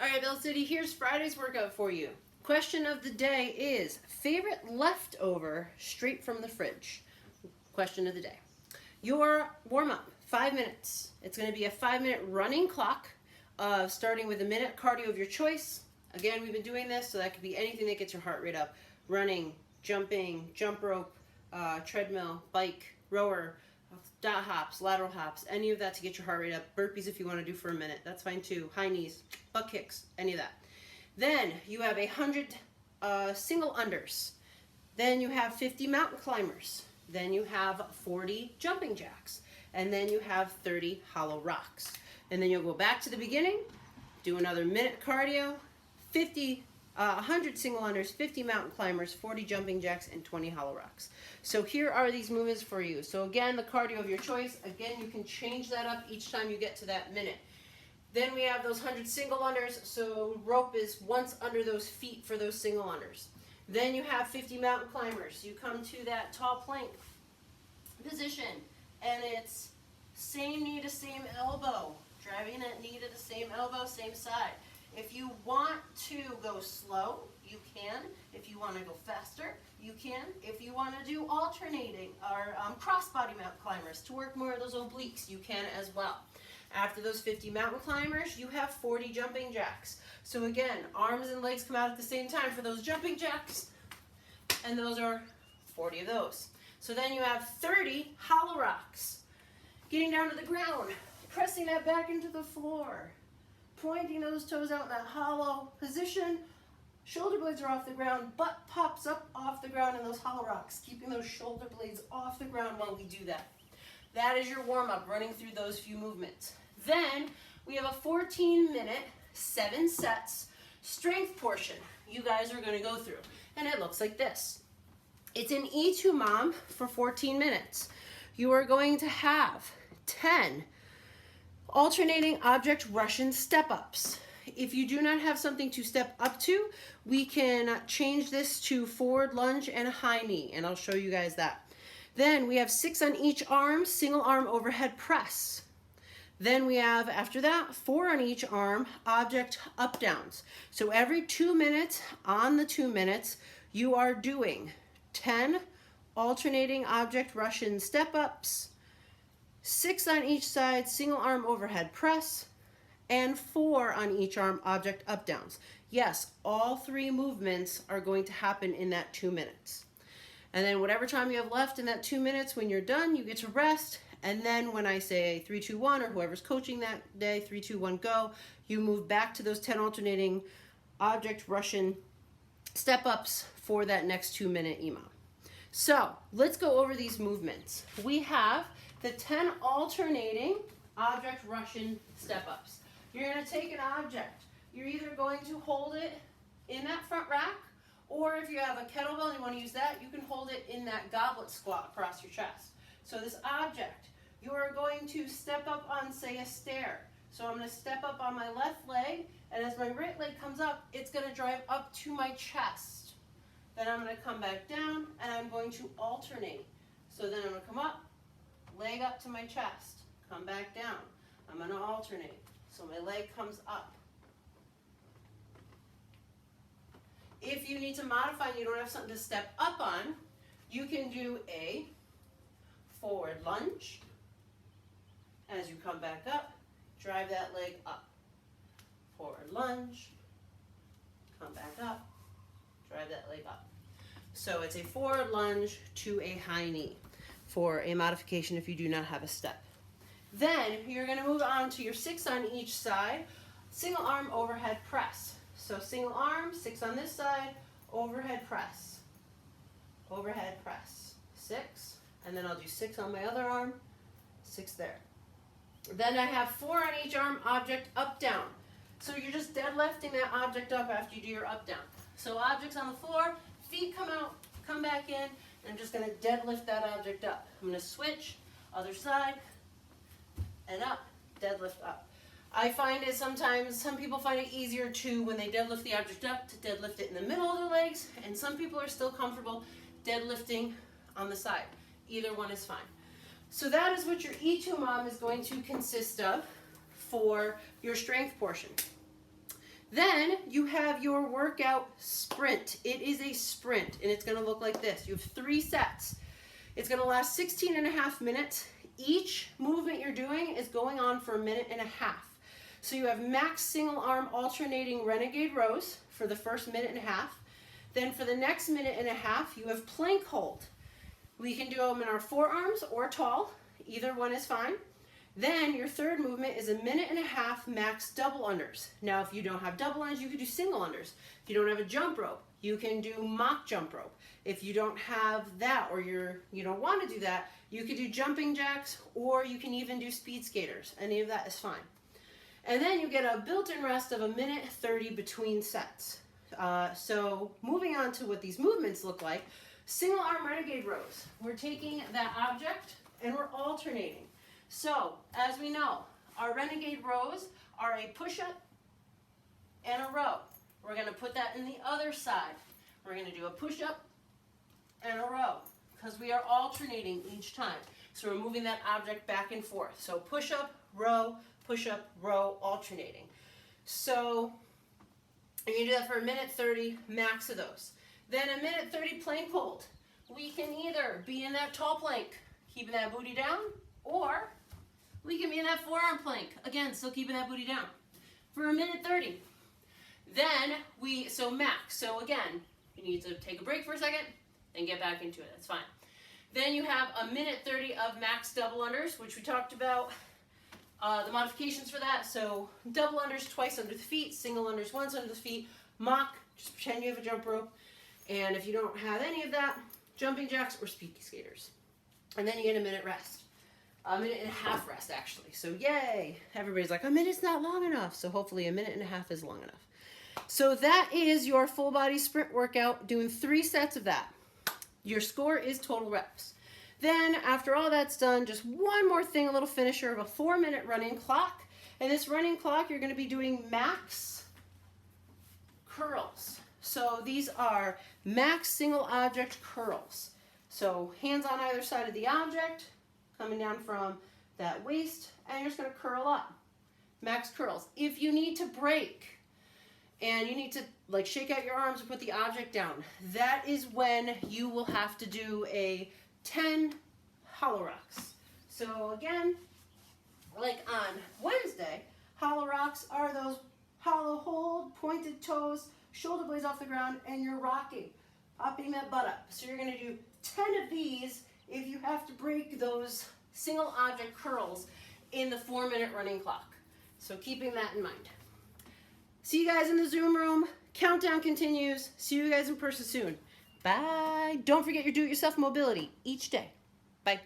All right, Bell City, here's Friday's workout for you. Question of the day is, favorite leftover straight from the fridge? Question of the day. Your warm-up, 5 minutes. It's going to be a 5-minute running clock, starting with a minute cardio of your choice. Again, we've been doing this, so that could be anything that gets your heart rate up. Running, jumping, jump rope, treadmill, bike, rower, dot hops, lateral hops, any of that to get your heart rate up. Burpees if you want to do for a minute, that's fine too. High knees, butt kicks, any of that. Then you have 100 single unders. Then you have 50 mountain climbers. Then you have 40 jumping jacks. And then you have 30 hollow rocks. And then you'll go back to the beginning, do another minute cardio, 100 single unders, 50 mountain climbers, 40 jumping jacks, and 20 hollow rocks. So here are these movements for you. So again, the cardio of your choice. Again, you can change that up each time you get to that minute. Then we have those 100 single unders, so rope is once under those feet for those single unders. Then you have 50 mountain climbers. You come to that tall plank position, and it's same knee to same elbow, driving that knee to the same elbow, same side. If you want to go slow, you can. If you want to go faster, you can. If you want to do alternating or cross-body mountain climbers to work more of those obliques, you can as well. After those 50 mountain climbers, you have 40 jumping jacks. So again, arms and legs come out at the same time for those jumping jacks, and those are 40 of those. So then you have 30 hollow rocks. Getting down to the ground, pressing that back into the floor, pointing those toes out in that hollow position. Shoulder blades are off the ground, butt pops up off the ground in those hollow rocks, keeping those shoulder blades off the ground while we do that. That is your warm-up, running through those few movements. Then we have a 14-minute, 7 sets strength portion you guys are going to go through. And it looks like this. It's an E2 mom for 14 minutes. You are going to have 10 alternating object Russian step-ups. If you do not have something to step up to, we can change this to forward lunge and a high knee, and I'll show you guys that. Then we have 6 on each arm, single arm overhead press. Then we have, after that, 4 on each arm, object up downs. So every 2 minutes, on the 2 minutes, you are doing 10 alternating object Russian step-ups, 6 on each side, single arm overhead press, and 4 on each arm, object up downs. Yes, all 3 movements are going to happen in that 2 minutes. And then whatever time you have left in that 2 minutes, when you're done, you get to rest. And then when I say 3, 2, 1, or whoever's coaching that day, 3, 2, 1, go, you move back to those 10 alternating object Russian step-ups for that next 2-minute EMOM. So let's go over these movements. We have the 10 alternating object Russian step-ups. You're going to take an object. You're either going to hold it in that front rack, or if you have a kettlebell and you want to use that, you can hold it in that goblet squat across your chest. So this object, you are going to step up on, say, a stair. So I'm going to step up on my left leg, and as my right leg comes up, it's going to drive up to my chest. Then I'm going to come back down, and I'm going to alternate. So then I'm going to come up, leg up to my chest, come back down. I'm going to alternate. So my leg comes up. If you need to modify and you don't have something to step up on, you can do a forward lunge. As you come back up, drive that leg up. Forward lunge, come back up, drive that leg up. So it's a forward lunge to a high knee for a modification if you do not have a step. Then you're going to move on to your 6 on each side, single arm overhead press. So single arm, 6 on this side, overhead press, 6, and then I'll do 6 on my other arm, 6 there. Then I have 4 on each arm, object up down. So you're just deadlifting that object up after you do your up down. So objects on the floor, feet come out, come back in, and I'm just going to deadlift that object up. I'm going to switch, other side, and up, deadlift up. I find it sometimes, some people find it easier to, when they deadlift the object up, to deadlift it in the middle of their legs, and some people are still comfortable deadlifting on the side. Either one is fine. So that is what your E2 mom is going to consist of for your strength portion. Then you have your workout sprint. It is a sprint, and it's gonna look like this. You have 3 sets. It's gonna last 16.5 minutes. Each movement you're doing is going on for 1.5 minutes. So you have max single arm alternating renegade rows for the first 1.5 minutes. Then for the next 1.5 minutes, you have plank hold. We can do them in our forearms or tall. Either one is fine. Then your third movement is 1.5 minutes max double unders. Now, if you don't have double unders, you could do single unders. If you don't have a jump rope, you can do mock jump rope. If you don't have that, or you don't want to do that, you could do jumping jacks, or you can even do speed skaters. Any of that is fine. And then you get a built-in rest of 1:30 minutes between sets. So moving on to what these movements look like, single arm renegade rows. We're taking that object and we're alternating. So, as we know, our renegade rows are a push-up and a row. We're going to put that in the other side. We're going to do a push-up and a row because we are alternating each time. So we're moving that object back and forth. So push-up, row, alternating. So you're going to do that for 1:30 minutes, max of those. Then 1:30 minutes plank hold. We can either be in that tall plank, keeping that booty down, or we can be in that forearm plank. Again, still keeping that booty down for 1:30 minutes. Then so max. So again, you need to take a break for a second and get back into it. That's fine. Then you have 1:30 minutes of max double unders, which we talked about. The modifications for that. So double unders twice under the feet, single unders once under the feet, mock, just pretend you have a jump rope. And if you don't have any of that, jumping jacks or speed skaters. And then you get a minute rest. 1.5 minutes rest, actually. So yay! Everybody's like, 1 minute's not long enough. So hopefully 1.5 minutes is long enough. So that is your full body sprint workout, doing 3 sets of that. Your score is total reps. Then after all that's done, just one more thing, a little finisher of a 4-minute running clock. And this running clock, you're going to be doing max curls. So these are max single object curls. So hands on either side of the object, coming down from that waist, and you're just going to curl up. Max curls. If you need to break and you need to like shake out your arms and put the object down, that is when you will have to do a 10 hollow rocks. So again, like on Wednesday, hollow rocks are those hollow hold, pointed toes, shoulder blades off the ground, and you're rocking, popping that butt up. So you're going to do 10 of these if you have to break those single object curls in the 4-minute running clock. So keeping that in mind. See you guys in the Zoom room. Countdown continues. See you guys in person soon. Bye. Don't forget your do-it-yourself mobility each day. Bye.